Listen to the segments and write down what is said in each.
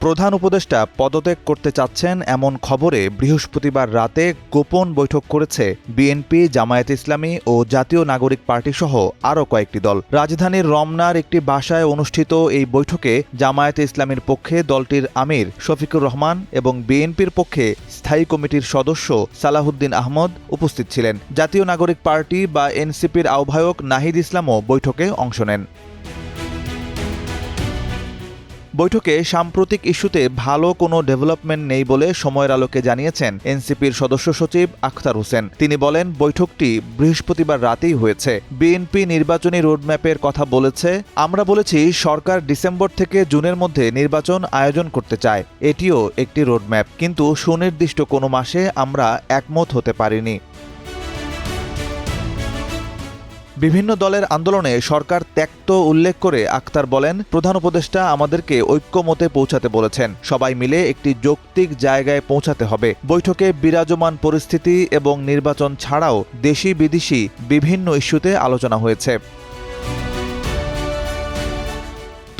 প্রধান উপদেষ্টা পদত্যাগ করতে চাচ্ছেন এমন খবরে বৃহস্পতিবার রাতে গোপন বৈঠক করেছে বিএনপি, জামায়াতে ইসলামী ও জাতীয় নাগরিক পার্টি সহ আরও কয়েকটি দল। রাজধানীর রমনার একটি বাসায় অনুষ্ঠিত এই বৈঠকে জামায়াতে ইসলামীর পক্ষে দলটির আমির শফিকুর রহমান এবং বিএনপির পক্ষে স্থায়ী কমিটির সদস্য সালাহুদ্দিন আহমদ উপস্থিত ছিলেন। জাতীয় নাগরিক পার্টি বা এনসিপির আহ্বায়ক নাহিদ ইসলামও বৈঠকে অংশ নেন। বৈঠকে সাম্প্রতিক ইস্যুতে ভালো কোনো ডেভেলপমেন্ট নেই বলে সময়ের আলোকে জানিয়েছেন এনসিপির সদস্য সচিব আখতার হোসেন। তিনি বলেন, বৈঠকটি বৃহস্পতিবার রাতেই হয়েছে। বিএনপি নির্বাচনী রোডম্যাপের কথা বলেছে। আমরা বলেছি সরকার ডিসেম্বর থেকে জুনের মধ্যে নির্বাচন আয়োজন করতে চায়। এটিও একটি রোডম্যাপ, কিন্তু সুনির্দিষ্ট কোনো মাসে আমরা একমত হতে পারিনি। বিভিন্ন দলের আন্দোলনে সরকার ত্যাক্ত উল্লেখ করে আখতার বলেন, প্রধান উপদেষ্টা আমাদেরকে ঐক্যমতে পৌঁছাতে বলেছেন। সবাই মিলে একটি যৌক্তিক জায়গায় পৌঁছাতে হবে। বৈঠকে বিরাজমান পরিস্থিতি এবং নির্বাচন ছাড়াও দেশি বিদেশি বিভিন্ন ইস্যুতে আলোচনা হয়েছে।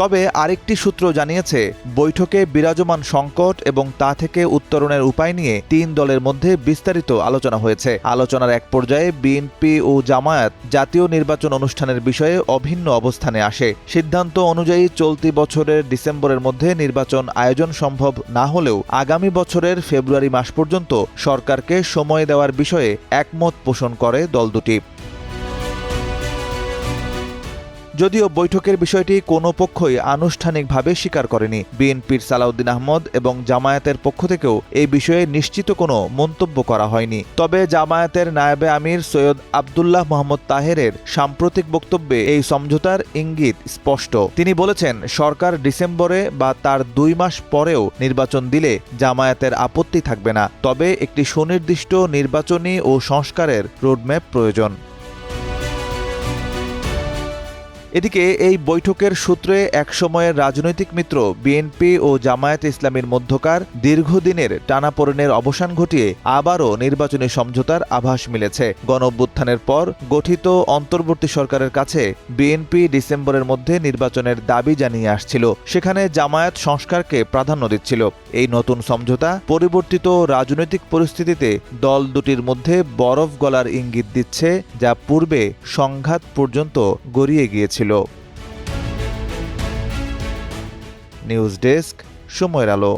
তবে আরেকটি সূত্র জানিয়েছে, বৈঠকে বিরাজমান সংকট এবং তা থেকে উত্তরণের উপায় নিয়ে তিন দলের মধ্যে বিস্তারিত আলোচনা হয়েছে। আলোচনার এক পর্যায়ে বিএনপি ও জামায়াত জাতীয় নির্বাচন অনুষ্ঠানের বিষয়ে অভিন্ন অবস্থানে আসে। সিদ্ধান্ত অনুযায়ী চলতি বছরের ডিসেম্বরের মধ্যে নির্বাচন আয়োজন সম্ভব না হলেও আগামী বছরের ফেব্রুয়ারি মাস পর্যন্ত সরকারকে সময় দেওয়ার বিষয়ে একমত পোষণ করে দল দুটি। যদিও বৈঠকের বিষয়টি কোনো পক্ষই আনুষ্ঠানিকভাবে স্বীকার করেনি। বিএনপির সালাউদ্দিন আহমদ এবং জামায়াতের পক্ষ থেকেও এই বিষয়ে নিশ্চিত কোনো মন্তব্য করা হয়নি। তবে জামায়াতের নায়েবে আমির সৈয়দ আবদুল্লাহ মোহাম্মদ তাহেরের সাম্প্রতিক বক্তব্যে এই সমঝোতার ইঙ্গিত স্পষ্ট। তিনি বলেছেন, সরকার ডিসেম্বরে বা তার 2 মাস পরেও নির্বাচন দিলে জামায়াতের আপত্তি থাকবে না, তবে একটি সুনির্দিষ্ট নির্বাচনী ও সংস্কারের রোডম্যাপ প্রয়োজন। এদিকে এই বৈঠকের সূত্রে একসময়ের রাজনৈতিক মিত্র বিএনপি ও জামায়াতে ইসলামীর মধ্যকার দীর্ঘদিনের টানাপোড়েনের অবসান ঘটিয়ে আবারও নির্বাচনী সমঝোতার আভাস মিলেছে। গণঅভ্যুত্থানের পর গঠিত অন্তর্বর্তী সরকারের কাছে বিএনপি ডিসেম্বরের মধ্যে নির্বাচনের দাবি জানিয়ে আসছিল। সেখানে জামায়াত সংস্কারকে প্রাধান্য দিচ্ছিল। এই নতুন সমঝোতা পরিবর্তিত রাজনৈতিক পরিস্থিতিতে দল দুটির মধ্যে বরফ গলার ইঙ্গিত দিচ্ছে, যা পূর্বে সংঘাত পর্যন্ত গড়িয়ে গিয়েছিল। নিউজ ডেস্ক, সময়ের আলো।